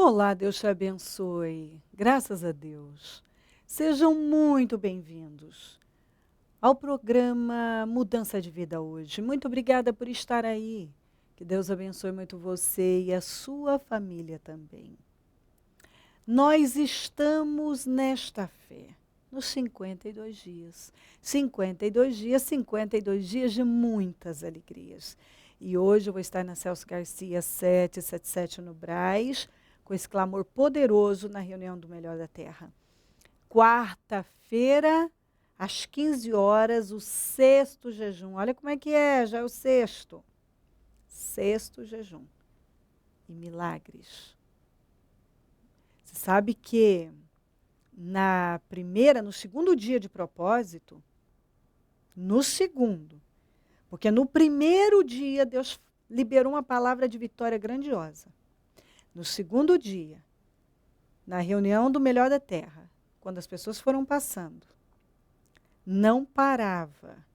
Olá, Deus te abençoe. Graças a Deus. Sejam muito bem-vindos ao programa Mudança de Vida hoje. Muito obrigada por estar aí. Que Deus abençoe muito você e a sua família também. Nós estamos nesta fé, nos 52 dias. 52 dias, 52 dias de muitas alegrias. E hoje eu vou estar na Celso Garcia 777 no Brás, com esse clamor poderoso na reunião do Melhor da Terra. Quarta-feira, às 15 horas, o sexto jejum. Olha como é que é, já é o sexto. Sexto jejum. E milagres. Você sabe que no segundo dia de propósito, porque no primeiro dia Deus liberou uma palavra de vitória grandiosa. No segundo dia, na reunião do Melhor da Terra, quando as pessoas foram passando, não parava.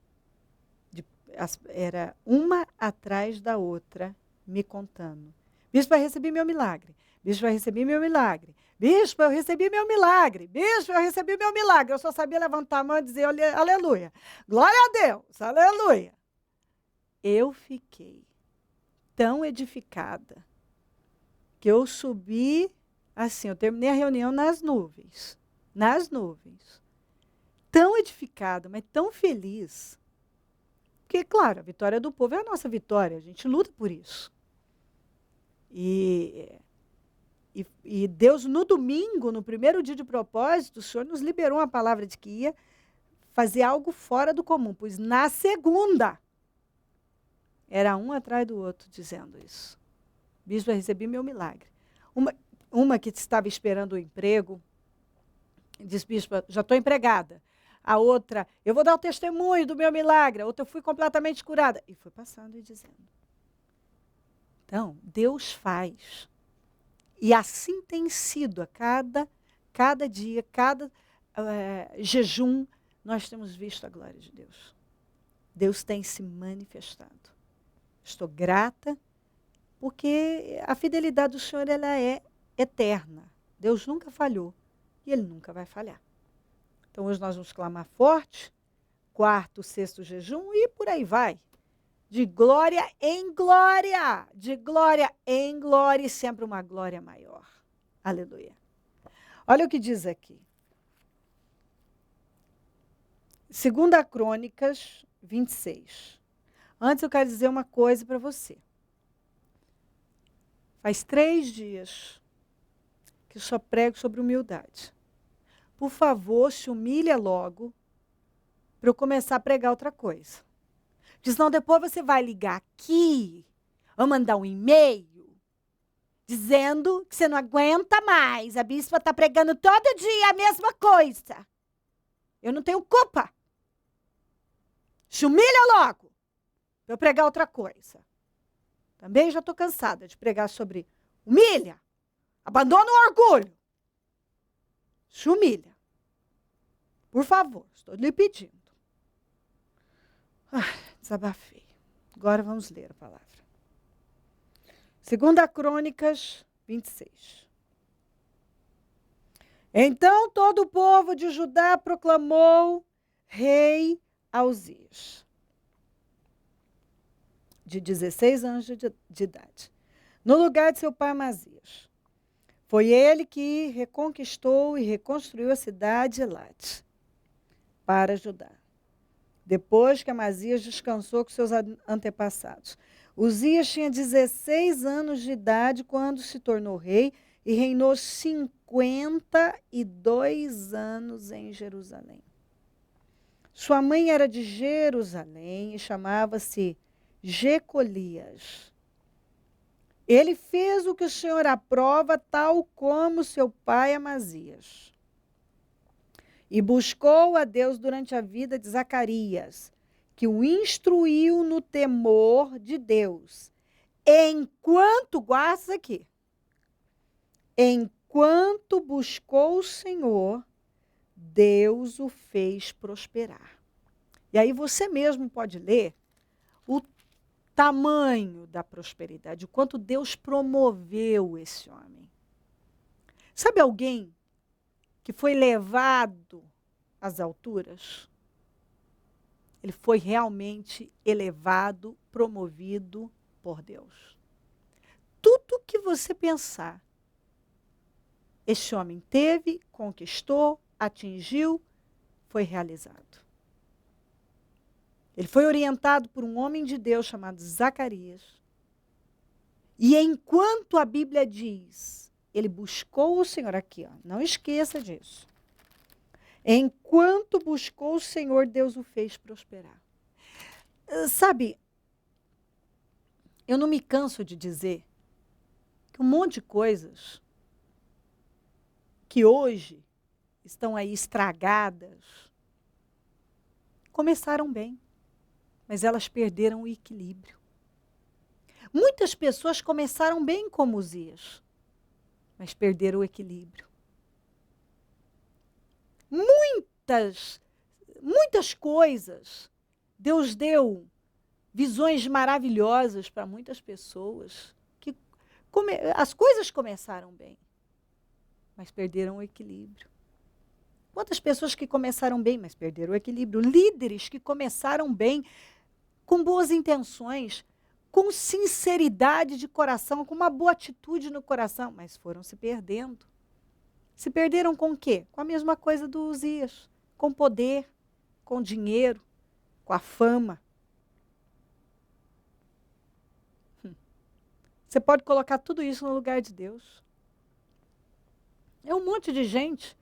Era uma atrás da outra, me contando. Bispo, eu recebi meu milagre. Bispo, eu recebi meu milagre. Bispo, eu recebi meu milagre. Bispo, eu recebi meu milagre. Eu só sabia levantar a mão e dizer aleluia. Glória a Deus, aleluia. Eu fiquei tão edificada que eu subi, assim, eu terminei a reunião nas nuvens. Nas nuvens. Tão edificada, mas tão feliz. Porque, claro, a vitória do povo é a nossa vitória. A gente luta por isso. E Deus, no domingo, no primeiro dia de propósito, o Senhor nos liberou uma palavra de que ia fazer algo fora do comum. Pois na segunda, era um atrás do outro dizendo isso. Bispo, eu recebi meu milagre. Uma que estava esperando o emprego, disse, bispo, já estou empregada. A outra, eu vou dar o testemunho do meu milagre. A outra, eu fui completamente curada. E foi passando e dizendo. Então, Deus faz. E assim tem sido a cada dia, cada jejum, nós temos visto a glória de Deus. Deus tem se manifestado. Estou grata, porque a fidelidade do Senhor ela é eterna. Deus nunca falhou e Ele nunca vai falhar. Então, hoje nós vamos clamar forte, quarto, sexto jejum e por aí vai. De glória em glória, de glória em glória e sempre uma glória maior. Aleluia. Olha o que diz aqui. 2 Crônicas 26. Antes eu quero dizer uma coisa para você. Faz 3 dias que eu só prego sobre humildade. Por favor, se humilha logo para eu começar a pregar outra coisa. Porque senão depois você vai ligar aqui, ou mandar um e-mail, dizendo que você não aguenta mais. A bispa está pregando todo dia a mesma coisa. Eu não tenho culpa. Se humilha logo para eu pregar outra coisa. Também já estou cansada de pregar sobre humilha, abandona o orgulho. Se humilha. Por favor, estou lhe pedindo. Desabafei. Agora vamos ler a palavra. 2 Crônicas 26. Então todo o povo de Judá proclamou rei Uzias, de 16 anos de idade, no lugar de seu pai Amazias. Foi ele que reconquistou e reconstruiu a cidade de Elate para Judá. Depois que Amazias descansou com seus antepassados. Uzias tinha 16 anos de idade quando se tornou rei e reinou 52 anos em Jerusalém. Sua mãe era de Jerusalém e chamava-se Jecolias. Ele fez o que o Senhor aprova, tal como seu pai Amazias. E buscou a Deus durante a vida de Zacarias, que o instruiu no temor de Deus. Guarda isso aqui, enquanto buscou o Senhor, Deus o fez prosperar. E aí você mesmo pode ler o tamanho da prosperidade, o quanto Deus promoveu esse homem. Sabe alguém que foi levado às alturas? Ele foi realmente elevado, promovido por Deus. Tudo que você pensar, este homem teve, conquistou, atingiu, foi realizado. Ele foi orientado por um homem de Deus chamado Zacarias. E enquanto a Bíblia diz, ele buscou o Senhor aqui, ó, não esqueça disso. Enquanto buscou o Senhor, Deus o fez prosperar. Sabe, eu não me canso de dizer que um monte de coisas que hoje estão aí estragadas começaram bem, mas elas perderam o equilíbrio. Muitas pessoas começaram bem como Uzias, mas perderam o equilíbrio. Muitas coisas, Deus deu visões maravilhosas para muitas pessoas, que as coisas começaram bem, mas perderam o equilíbrio. Quantas pessoas que começaram bem, mas perderam o equilíbrio? Líderes que começaram bem, com boas intenções, com sinceridade de coração, com uma boa atitude no coração, mas foram se perdendo. Se perderam com o quê? Com a mesma coisa do Uzias, com poder, com dinheiro, com a fama. Você pode colocar tudo isso no lugar de Deus. É um monte de gente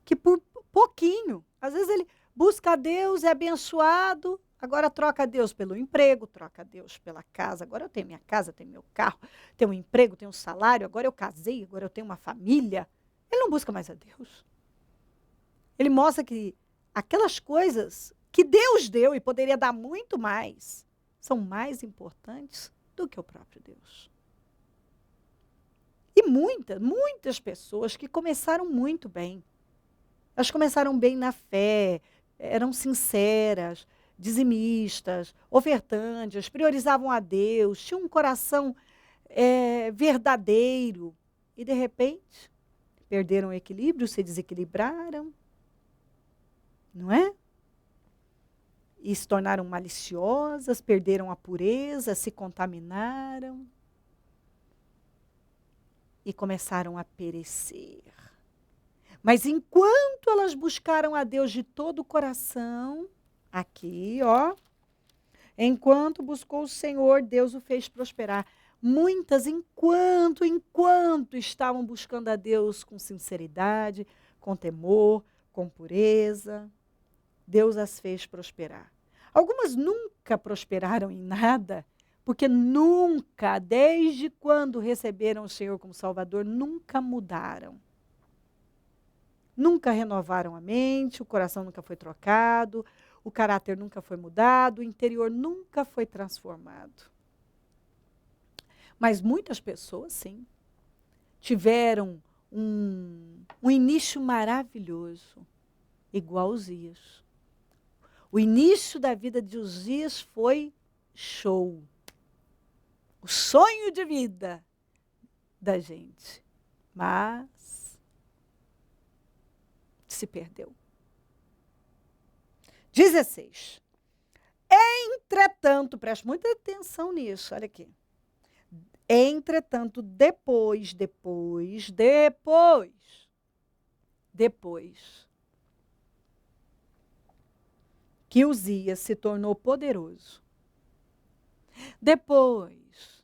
que por pouquinho, às vezes ele busca a Deus, é abençoado, agora troca a Deus pelo emprego, troca a Deus pela casa. Agora eu tenho minha casa, tenho meu carro, tenho um emprego, tenho um salário, agora eu casei, agora eu tenho uma família. Ele não busca mais a Deus. Ele mostra que aquelas coisas que Deus deu e poderia dar muito mais, são mais importantes do que o próprio Deus. E muitas pessoas que começaram muito bem. Elas começaram bem na fé, eram sinceras, dizimistas, ofertantes, priorizavam a Deus, tinham um coração verdadeiro. E, de repente, perderam o equilíbrio, se desequilibraram, não é? E se tornaram maliciosas, perderam a pureza, se contaminaram e começaram a perecer. Mas enquanto elas buscaram a Deus de todo o coração, aqui, ó, enquanto buscou o Senhor, Deus o fez prosperar. Muitas, enquanto estavam buscando a Deus com sinceridade, com temor, com pureza, Deus as fez prosperar. Algumas nunca prosperaram em nada, porque nunca, desde quando receberam o Senhor como Salvador, nunca mudaram. Nunca renovaram a mente, o coração nunca foi trocado, o caráter nunca foi mudado, o interior nunca foi transformado. Mas muitas pessoas, sim, tiveram um início maravilhoso, igual Uzias. O início da vida de Uzias foi show. O sonho de vida da gente. Mas se perdeu. 16. Entretanto, preste muita atenção nisso, olha aqui. Entretanto, depois que Uzias se tornou poderoso, depois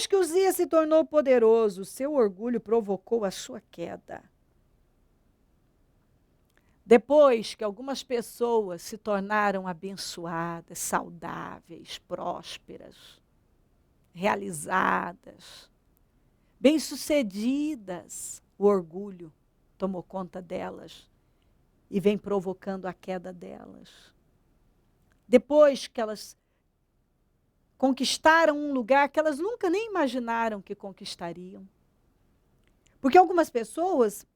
que Uzias se tornou poderoso, seu orgulho provocou a sua queda. Depois que algumas pessoas se tornaram abençoadas, saudáveis, prósperas, realizadas, bem-sucedidas, o orgulho tomou conta delas e vem provocando a queda delas. Depois que elas conquistaram um lugar que elas nunca nem imaginaram que conquistariam. Porque algumas pessoas,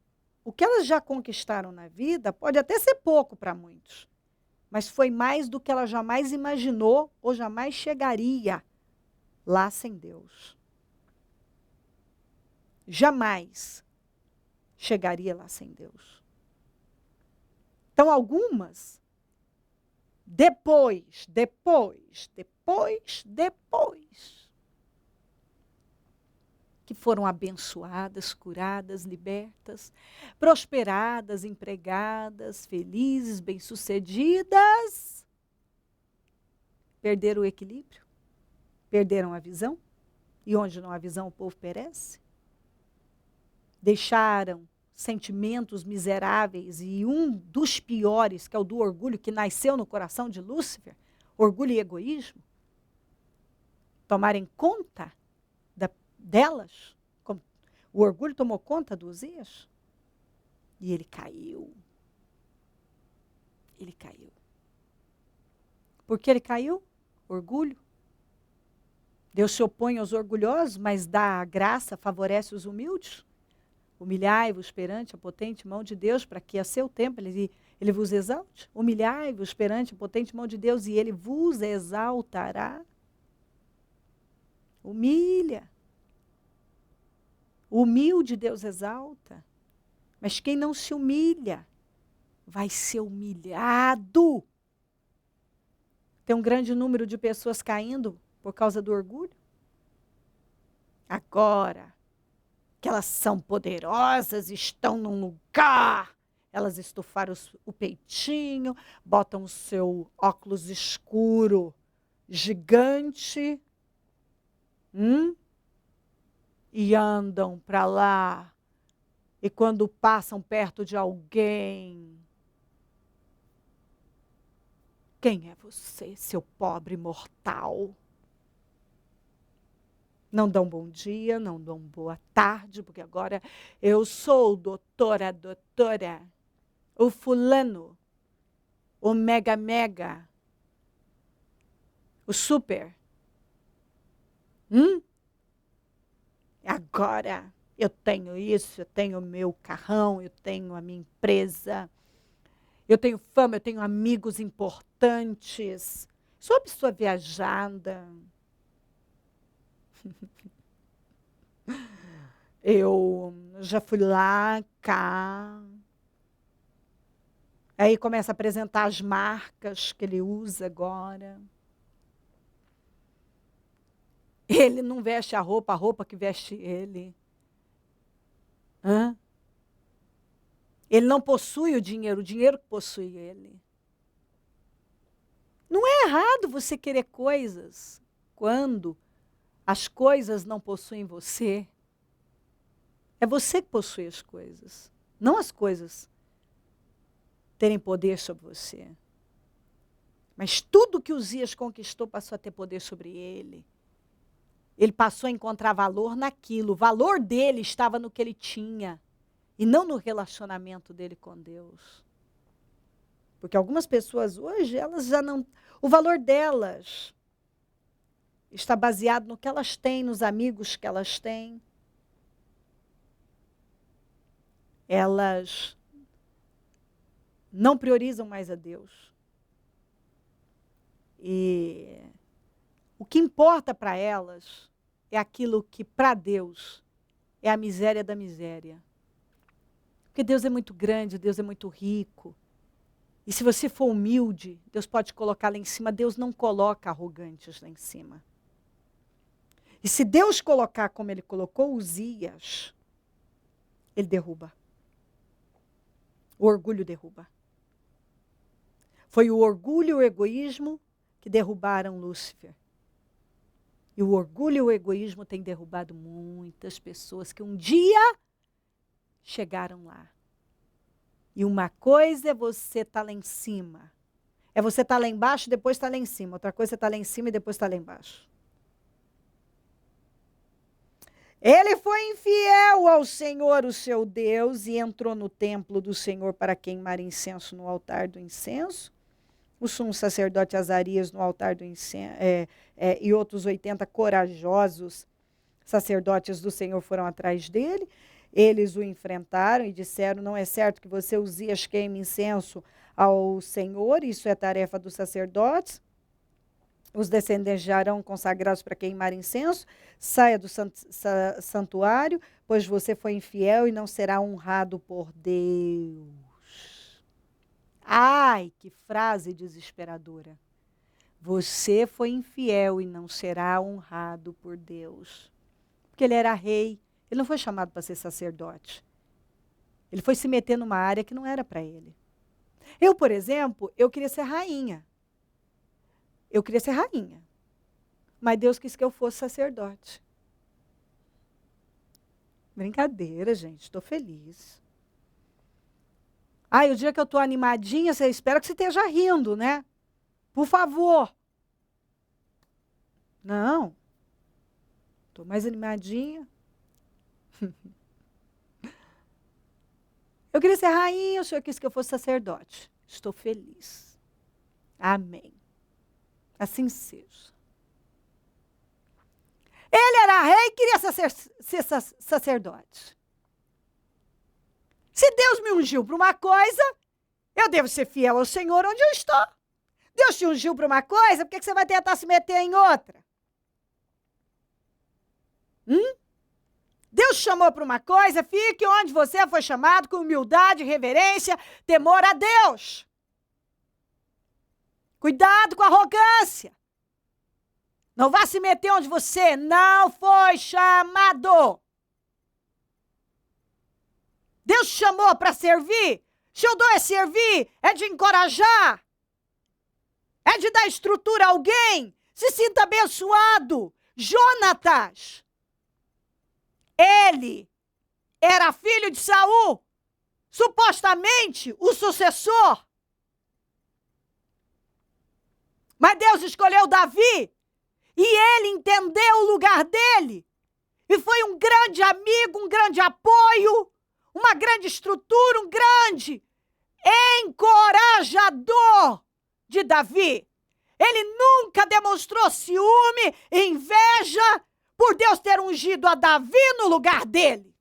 o que elas já conquistaram na vida pode até ser pouco para muitos, mas foi mais do que ela jamais imaginou ou jamais chegaria lá sem Deus. jamais chegaria lá sem Deus. Então, algumas, depois, que foram abençoadas, curadas, libertas, prosperadas, empregadas, felizes, bem-sucedidas, perderam o equilíbrio, perderam a visão, e onde não há visão o povo perece. Deixaram sentimentos miseráveis, e um dos piores, que é o do orgulho, que nasceu no coração de Lúcifer, orgulho e egoísmo, tomarem conta delas. O orgulho tomou conta do Uzias e ele caiu. Ele caiu. Por que ele caiu? Orgulho. Deus se opõe aos orgulhosos, mas dá a graça, favorece os humildes. Humilhai-vos perante a potente mão de Deus, para que a seu tempo ele vos exalte. Humilhai-vos perante a potente mão de Deus, e ele vos exaltará. Humilha. O humilde Deus exalta. Mas quem não se humilha, vai ser humilhado. Tem um grande número de pessoas caindo por causa do orgulho. Agora que elas são poderosas, estão num lugar, elas estufaram o peitinho, botam o seu óculos escuro, gigante, e andam para lá. E quando passam perto de alguém, quem é você, seu pobre mortal? Não dão bom dia, não dão boa tarde, porque agora eu sou doutora, o fulano, o mega, o super. Agora eu tenho isso, eu tenho o meu carrão, eu tenho a minha empresa, eu tenho fama, eu tenho amigos importantes, sou uma pessoa viajada. Eu já fui lá, cá. Aí começa a apresentar as marcas que ele usa agora. Ele não veste a roupa que veste ele. Ele não possui o dinheiro que possui ele. Não é errado você querer coisas quando as coisas não possuem você. É você que possui as coisas, não as coisas terem poder sobre você. Mas tudo que Uzias conquistou passou a ter poder sobre ele. Ele passou a encontrar valor naquilo. O valor dele estava no que ele tinha e não no relacionamento dele com Deus. Porque algumas pessoas hoje, elas já não... O valor delas está baseado no que elas têm, nos amigos que elas têm. Elas não priorizam mais a Deus. E o que importa para elas é aquilo que para Deus é a miséria da miséria. Porque Deus é muito grande, Deus é muito rico. E se você for humilde, Deus pode colocar lá em cima. Deus não coloca arrogantes lá em cima. E se Deus colocar como ele colocou Uzias, ele derruba. O orgulho derruba. Foi o orgulho e o egoísmo que derrubaram Lúcifer. E o orgulho e o egoísmo têm derrubado muitas pessoas que um dia chegaram lá. E uma coisa é você estar lá em cima. É você estar lá embaixo e depois estar lá em cima. Outra coisa é estar lá em cima e depois estar lá embaixo. Ele foi infiel ao Senhor, o seu Deus, e entrou no templo do Senhor para queimar incenso no altar do incenso. O sumo sacerdote Azarias no altar do incenso, e outros 80 corajosos sacerdotes do Senhor foram atrás dele. Eles o enfrentaram e disseram: não é certo que você, Uzias, queime incenso ao Senhor, isso é tarefa dos sacerdotes. Os descendentes de Arão consagrados para queimar incenso, saia do santuário, pois você foi infiel e não será honrado por Deus. Ai, que frase desesperadora. Você foi infiel e não será honrado por Deus. Porque ele era rei, ele não foi chamado para ser sacerdote. Ele foi se meter numa área que não era para ele. Eu, por exemplo, eu queria ser rainha. Eu queria ser rainha. Mas Deus quis que eu fosse sacerdote. Brincadeira, gente, estou feliz. O dia que eu estou animadinha, você espera que você esteja rindo, né? Por favor. Não. Estou mais animadinha. Eu queria ser rainha, o Senhor quis que eu fosse sacerdote. Estou feliz. Amém. Assim seja. Ele era rei e queria ser sacerdote. Se Deus me ungiu para uma coisa, eu devo ser fiel ao Senhor onde eu estou. Deus te ungiu para uma coisa, por que você vai tentar se meter em outra? Deus te chamou para uma coisa, fique onde você foi chamado, com humildade, reverência, temor a Deus. Cuidado com a arrogância. Não vá se meter onde você não foi chamado. Deus te chamou para servir. Se eu dou é servir, é de encorajar. É de dar estrutura a alguém. Se sinta abençoado. Jonatas. Ele era filho de Saul. Supostamente o sucessor. Mas Deus escolheu Davi. E ele entendeu o lugar dele. E foi um grande amigo, um grande apoio, uma grande estrutura, um grande encorajador de Davi. Ele nunca demonstrou ciúme, inveja, por Deus ter ungido a Davi no lugar dele.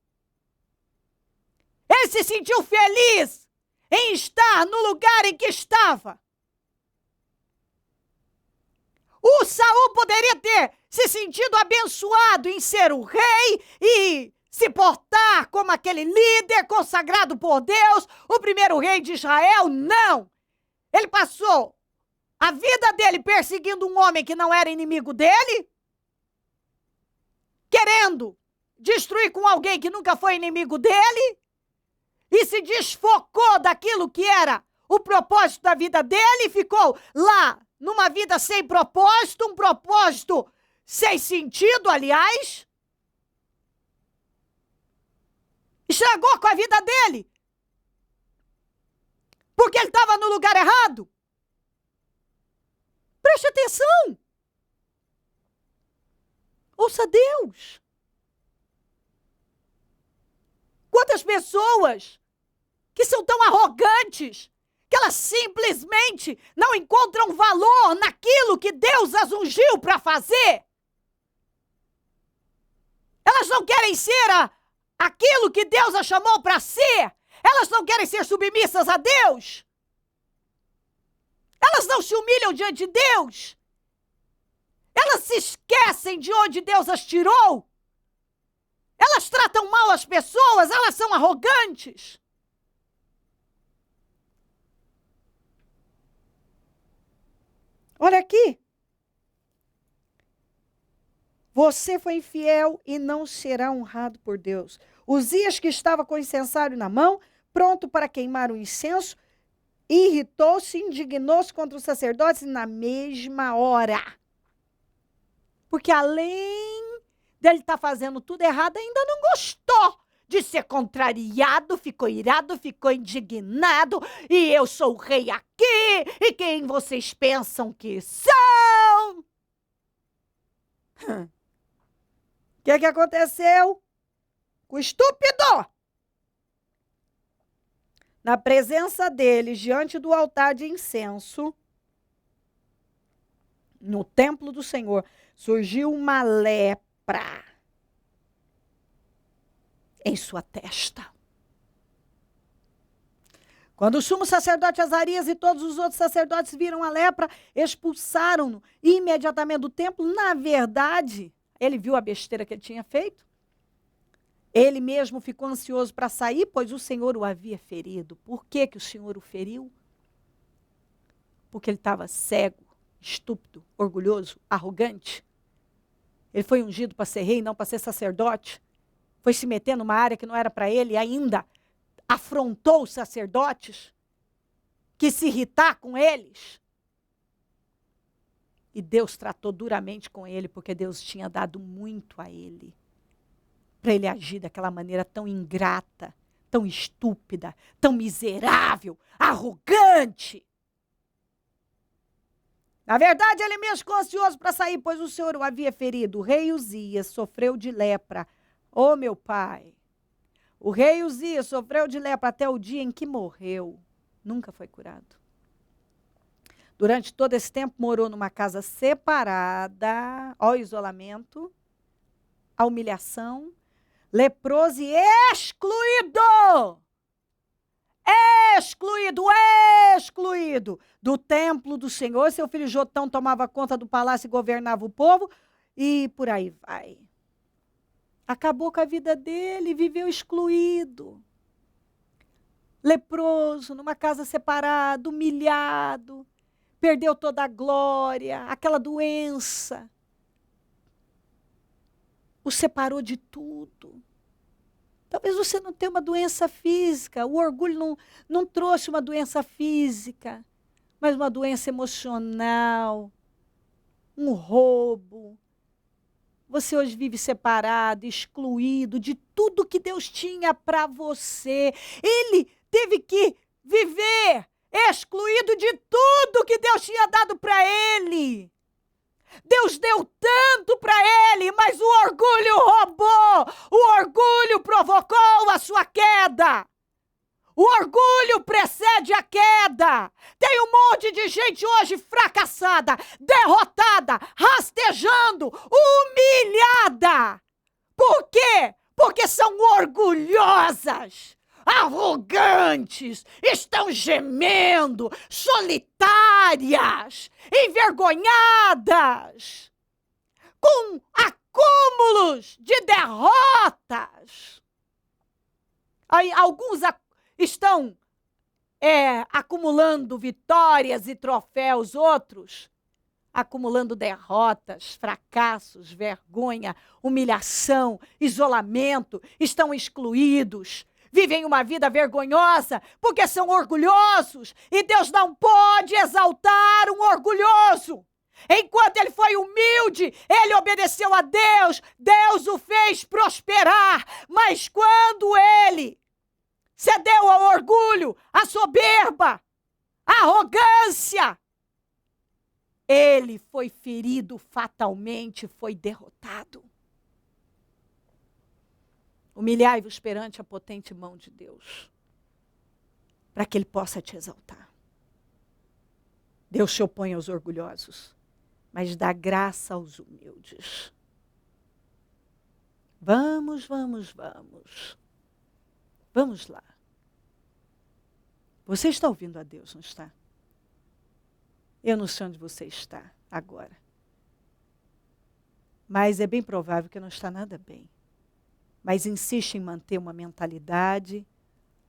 Ele se sentiu feliz em estar no lugar em que estava. O Saul poderia ter se sentido abençoado em ser o rei e se portar como aquele líder consagrado por Deus, o primeiro rei de Israel. Não! Ele passou a vida dele perseguindo um homem que não era inimigo dele, querendo destruir com alguém que nunca foi inimigo dele, e se desfocou daquilo que era o propósito da vida dele e ficou lá numa vida sem propósito, um propósito sem sentido, aliás. Estragou com a vida dele. Porque ele estava no lugar errado. Preste atenção. Ouça Deus. Quantas pessoas que são tão arrogantes que elas simplesmente não encontram valor naquilo que Deus as ungiu para fazer. Elas não querem ser aquilo que Deus as chamou para ser. Elas não querem ser submissas a Deus. Elas não se humilham diante de Deus. Elas se esquecem de onde Deus as tirou. Elas tratam mal as pessoas, elas são arrogantes. Olha aqui. Você foi infiel e não será honrado por Deus. Uzias, que estava com o incensário na mão, pronto para queimar o incenso, irritou-se, indignou-se contra os sacerdotes na mesma hora. Porque além dele estar fazendo tudo errado, ainda não gostou de ser contrariado, ficou irado, ficou indignado, e eu sou o rei aqui, e quem vocês pensam que são? O que aconteceu? O estúpido! Na presença deles, diante do altar de incenso, no templo do Senhor, surgiu uma lepra em sua testa. Quando o sumo sacerdote Azarias e todos os outros sacerdotes viram a lepra, expulsaram-no imediatamente do templo. Na verdade, ele viu a besteira que ele tinha feito. Ele mesmo ficou ansioso para sair, pois o Senhor o havia ferido. Por que que o Senhor o feriu? Porque ele estava cego, estúpido, orgulhoso, arrogante. Ele foi ungido para ser rei, não para ser sacerdote. Foi se meter numa área que não era para ele e ainda afrontou os sacerdotes, quis se irritar com eles. E Deus tratou duramente com ele, porque Deus tinha dado muito a ele, para ele agir daquela maneira tão ingrata, tão estúpida, tão miserável, arrogante. Na verdade, ele mesmo ficou ansioso para sair, pois o Senhor o havia ferido. O rei Uzias sofreu de lepra. Oh, meu pai! O rei Uzias sofreu de lepra até o dia em que morreu. Nunca foi curado. Durante todo esse tempo morou numa casa separada, ao isolamento, à humilhação, leproso e excluído. Excluído do templo do Senhor. Seu filho Jotão tomava conta do palácio e governava o povo. E por aí vai. Acabou com a vida dele, viveu excluído. Leproso, numa casa separada, humilhado. Perdeu toda a glória, aquela doença. O separou de tudo. Talvez você não tenha uma doença física, o orgulho não trouxe uma doença física, mas uma doença emocional, um roubo. Você hoje vive separado, excluído de tudo que Deus tinha para você. Ele teve que viver excluído de tudo que Deus tinha dado para ele. Deus deu tanto para ele, mas o orgulho roubou. O orgulho provocou a sua queda. O orgulho precede a queda. Tem um monte de gente hoje fracassada, derrotada, rastejando, humilhada. Por quê? Porque são orgulhosas, arrogantes, estão gemendo, solitárias, envergonhadas, com acúmulos de derrotas. Aí, alguns estão acumulando vitórias e troféus, outros acumulando derrotas, fracassos, vergonha, humilhação, isolamento, estão excluídos, vivem uma vida vergonhosa porque são orgulhosos e Deus não pode exaltar um orgulhoso. Enquanto ele foi humilde, ele obedeceu a Deus, Deus o fez prosperar, mas quando ele cedeu ao orgulho, à soberba, à arrogância, ele foi ferido fatalmente, foi derrotado. Humilhai-vos perante a potente mão de Deus, para que ele possa te exaltar. Deus se opõe aos orgulhosos, mas dá graça aos humildes. Vamos. Vamos lá. Você está ouvindo a Deus, não está? Eu não sei onde você está agora. Mas é bem provável que não está nada bem. Mas insiste em manter uma mentalidade,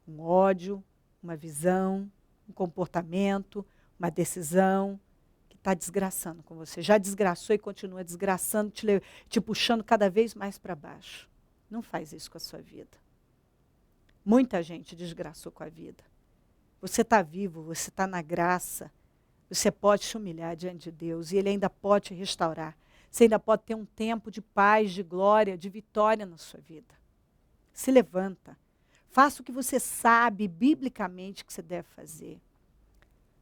um ódio, uma visão, um comportamento, uma decisão que está desgraçando com você. Já desgraçou e continua desgraçando, te puxando cada vez mais para baixo. Não faz isso com a sua vida. Muita gente desgraçou com a vida. Você está vivo, você está na graça. Você pode se humilhar diante de Deus e Ele ainda pode te restaurar. Você ainda pode ter um tempo de paz, de glória, de vitória na sua vida. Se levanta. Faça o que você sabe biblicamente que você deve fazer.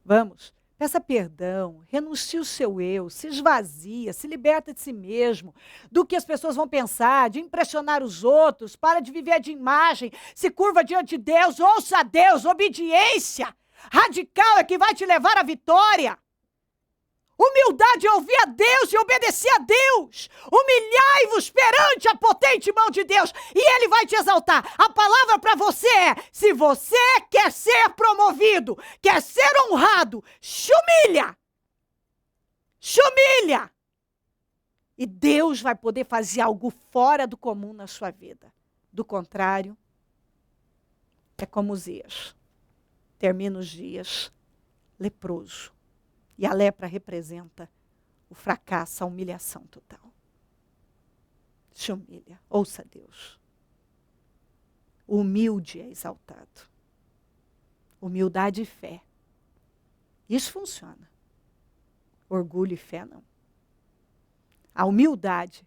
Vamos, peça perdão, renuncie o seu eu, se esvazia, se liberta de si mesmo, do que as pessoas vão pensar, de impressionar os outros, para de viver de imagem, se curva diante de Deus, ouça a Deus, obediência radical é que vai te levar à vitória. Humildade é ouvir a Deus e obedecer a Deus. Humilhai-vos perante a potente mão de Deus e Ele vai te exaltar. A palavra para você é: se você quer ser promovido, quer ser honrado, humilha. Humilha. E Deus vai poder fazer algo fora do comum na sua vida. Do contrário, é como Uzias. Termina os dias leproso. E a lepra representa o fracasso, a humilhação total. Se humilha, ouça Deus. O humilde é exaltado. Humildade e fé. Isso funciona. Orgulho e fé não. A humildade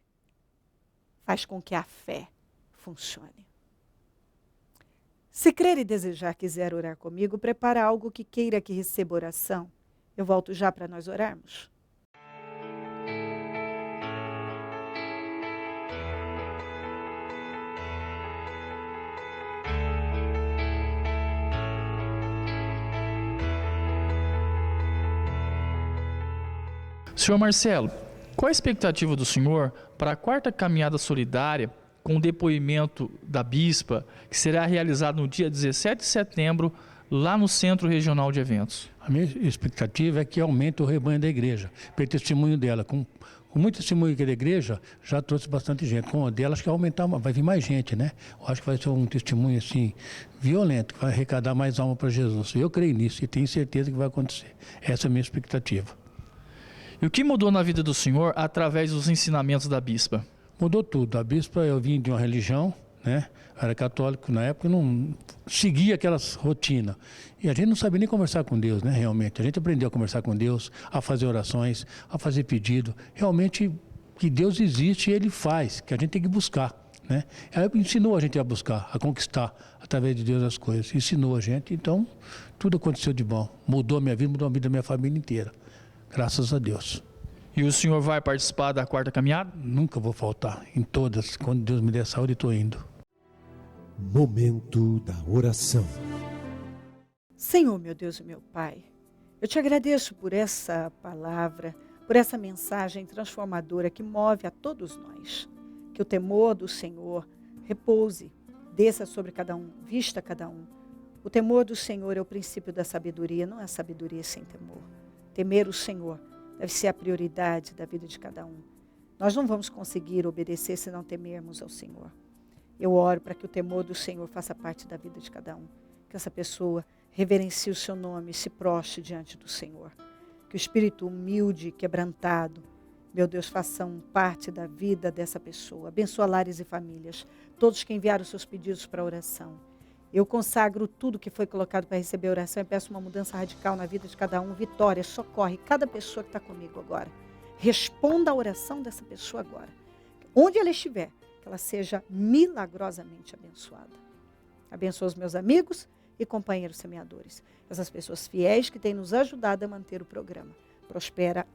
faz com que a fé funcione. Se crer e desejar, quiser orar comigo, prepara algo que queira que receba oração. Eu volto já para nós orarmos. Senhor Marcelo, qual a expectativa do senhor para a 4ª caminhada solidária com o depoimento da bispa, que será realizado no dia 17 de setembro, lá no Centro Regional de Eventos? A minha expectativa é que aumente o rebanho da igreja, pelo testemunho dela. Com muito testemunho aqui da igreja, já trouxe bastante gente. Com o dela, acho que vai aumentar, vai vir mais gente, né? Eu acho que vai ser um testemunho, assim, violento, que vai arrecadar mais alma para Jesus. Eu creio nisso e tenho certeza que vai acontecer. Essa é a minha expectativa. E o que mudou na vida do senhor através dos ensinamentos da bispa? Mudou tudo. A bispa, eu vim de uma religião, né? Eu era católico na época e não seguia aquelas rotinas. E a gente não sabia nem conversar com Deus, né? Realmente. A gente aprendeu a conversar com Deus, a fazer orações, a fazer pedido. Realmente, que Deus existe e Ele faz, que a gente tem que buscar, né? Ela ensinou a gente a buscar, a conquistar, através de Deus as coisas. Ensinou a gente, então tudo aconteceu de bom. Mudou a minha vida, mudou a vida da minha família inteira. Graças a Deus. E o senhor vai participar da 4ª caminhada? Nunca vou faltar. Em todas. Quando Deus me der saúde, estou indo. Momento da oração. Senhor, meu Deus e meu Pai, eu te agradeço por essa palavra, por essa mensagem transformadora que move a todos nós. Que o temor do Senhor repouse, desça sobre cada um, vista cada um. O temor do Senhor é o princípio da sabedoria, não é sabedoria sem temor. Temer o Senhor deve ser a prioridade da vida de cada um. Nós não vamos conseguir obedecer se não temermos ao Senhor. Eu oro para que o temor do Senhor faça parte da vida de cada um. Que essa pessoa reverencie o seu nome e se prostre diante do Senhor. Que o espírito humilde, quebrantado, meu Deus, façam parte da vida dessa pessoa. Abençoa lares e famílias. Todos que enviaram seus pedidos para oração. Eu consagro tudo que foi colocado para receber oração e peço uma mudança radical na vida de cada um. Vitória, socorre cada pessoa que está comigo agora. Responda a oração dessa pessoa agora. Onde ela estiver, que ela seja milagrosamente abençoada. Abençoa os meus amigos e companheiros semeadores. Essas pessoas fiéis que têm nos ajudado a manter o programa. Prospera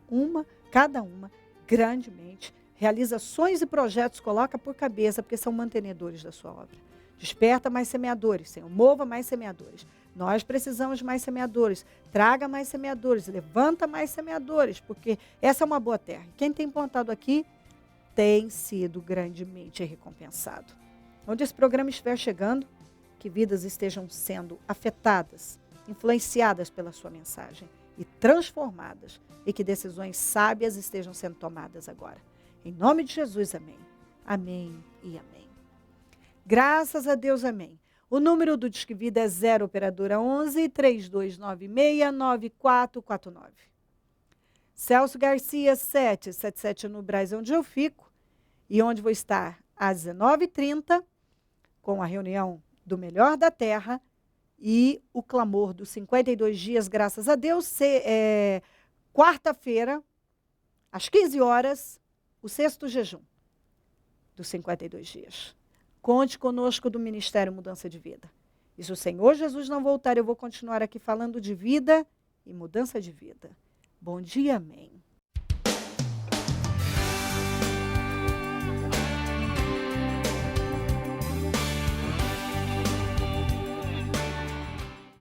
cada uma, grandemente. Realiza sonhos e projetos, coloca por cabeça, porque são mantenedores da sua obra. Desperta mais semeadores, Senhor. Mova mais semeadores. Nós precisamos de mais semeadores. Traga mais semeadores. Levanta mais semeadores, porque essa é uma boa terra. Quem tem plantado aqui tem sido grandemente recompensado. Onde esse programa estiver chegando, que vidas estejam sendo afetadas, influenciadas pela sua mensagem e transformadas, e que decisões sábias estejam sendo tomadas agora. Em nome de Jesus, amém. Amém e amém. Graças a Deus, amém. O número do Disque Vida é 0 operadora 11 3296 9449. Celso Garcia 777 no Brás, onde eu fico, e onde vou estar às 19h30, com a reunião do Melhor da Terra e o clamor dos 52 dias, graças a Deus, quarta-feira, às 15 horas, o 6º jejum dos 52 dias. Conte conosco do Ministério Mudança de Vida. E se o Senhor Jesus não voltar, eu vou continuar aqui falando de vida e mudança de vida. Bom dia, amém.